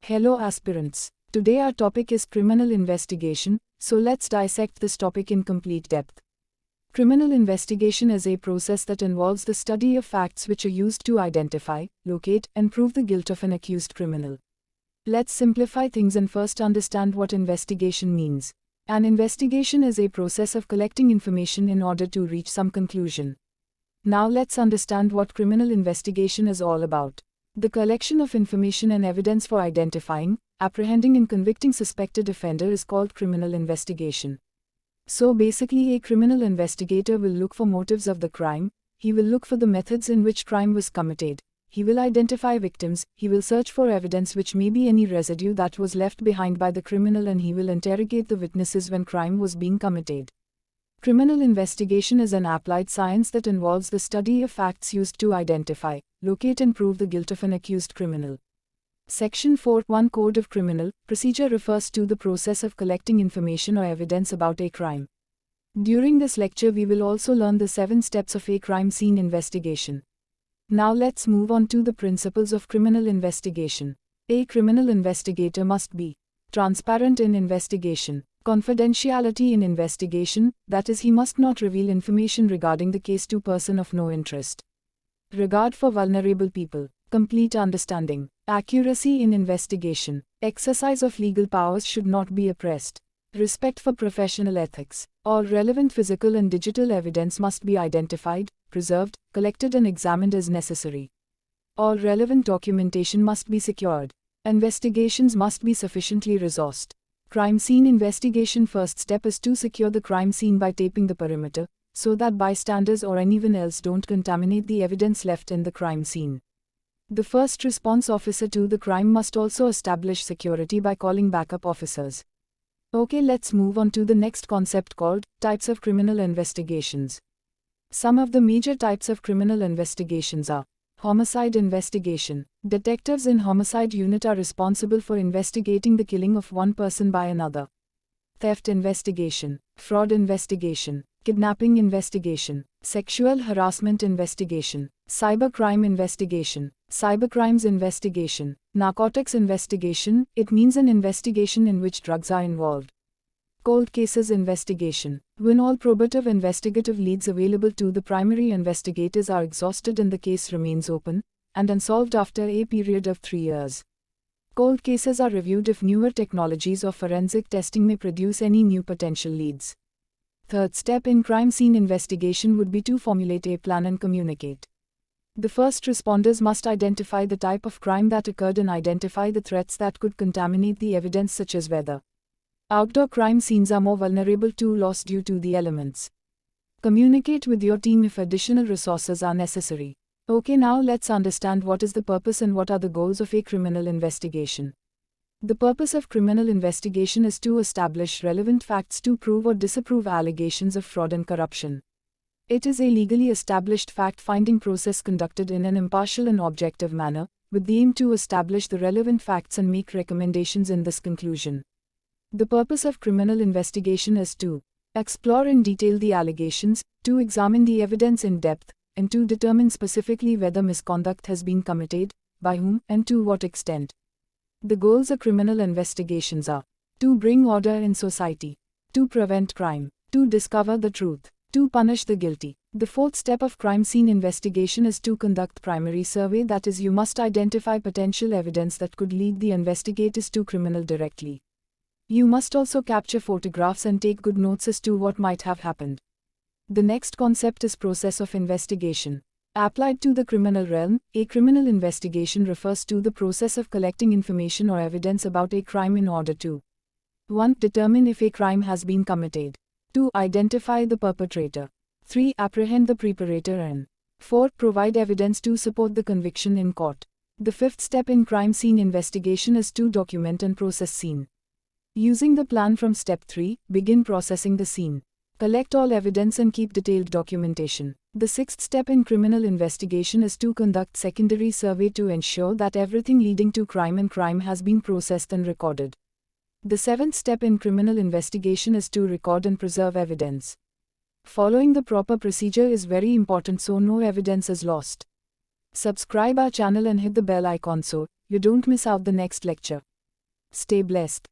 Hello aspirants. Today our topic is criminal investigation, so let's dissect this topic in complete depth. Criminal investigation is a process that involves the study of facts which are used to identify, locate, and prove the guilt of an accused criminal. Let's simplify things and first understand what investigation means. An investigation is a process of collecting information in order to reach some conclusion. Now let's understand what criminal investigation is all about. The collection of information and evidence for identifying, apprehending and convicting suspected offender is called criminal investigation. So basically a criminal investigator will look for motives of the crime, he will look for the methods in which crime was committed, he will identify victims, he will search for evidence which may be any residue that was left behind by the criminal, and he will interrogate the witnesses when crime was being committed. Criminal investigation is an applied science that involves the study of facts used to identify, locate and prove the guilt of an accused criminal. Section 4(1) Code of Criminal Procedure refers to the process of collecting information or evidence about a crime. During this lecture we will also learn the 7 steps of a crime scene investigation. Now let's move on to the principles of criminal investigation. A criminal investigator must be transparent in investigation. Confidentiality in investigation, that is, he must not reveal information regarding the case to person of no interest. Regard for vulnerable people. Complete understanding. Accuracy in investigation. Exercise of legal powers should not be oppressed. Respect for professional ethics. All relevant physical and digital evidence must be identified, preserved, collected and examined as necessary. All relevant documentation must be secured. Investigations must be sufficiently resourced. Crime scene investigation. First step is to secure the crime scene by taping the perimeter, so that bystanders or anyone else don't contaminate the evidence left in the crime scene. The first response officer to the crime must also establish security by calling backup officers. Okay, let's move on to the next concept called types of criminal investigations. Some of the major types of criminal investigations are homicide investigation. Detectives in homicide unit are responsible for investigating the killing of one person by another. Theft investigation, fraud investigation, kidnapping investigation, sexual harassment investigation, cybercrime investigation, cybercrimes investigation, narcotics investigation, it means an investigation in which drugs are involved. Cold cases investigation, when all probative investigative leads available to the primary investigators are exhausted and the case remains open and unsolved after a period of 3 years. Cold cases are reviewed if newer technologies or forensic testing may produce any new potential leads. Third step in crime scene investigation would be to formulate a plan and communicate. The first responders must identify the type of crime that occurred and identify the threats that could contaminate the evidence, such as weather. Outdoor crime scenes are more vulnerable to loss due to the elements. Communicate with your team if additional resources are necessary. Okay, now let's understand what is the purpose and what are the goals of a criminal investigation. The purpose of criminal investigation is to establish relevant facts to prove or disapprove allegations of fraud and corruption. It is a legally established fact-finding process conducted in an impartial and objective manner, with the aim to establish the relevant facts and make recommendations in this conclusion. The purpose of criminal investigation is to explore in detail the allegations, to examine the evidence in depth, and to determine specifically whether misconduct has been committed, by whom, and to what extent. The goals of criminal investigations are to bring order in society, to prevent crime, to discover the truth, to punish the guilty. The fourth step of crime scene investigation is to conduct primary survey, that is, you must identify potential evidence that could lead the investigators to criminal directly. You must also capture photographs and take good notes as to what might have happened. The next concept is process of investigation. Applied to the criminal realm, a criminal investigation refers to the process of collecting information or evidence about a crime in order to 1. Determine if a crime has been committed. 2. Identify the perpetrator. 3. Apprehend the preparator and 4. Provide evidence to support the conviction in court. The fifth step in crime scene investigation is to document and process scene. Using the plan from step 3, begin processing the scene. Collect all evidence and keep detailed documentation. The sixth step in criminal investigation is to conduct secondary survey to ensure that everything leading to crime and crime has been processed and recorded. The seventh step in criminal investigation is to record and preserve evidence. Following the proper procedure is very important so no evidence is lost. Subscribe our channel and hit the bell icon so you don't miss out the next lecture. Stay blessed.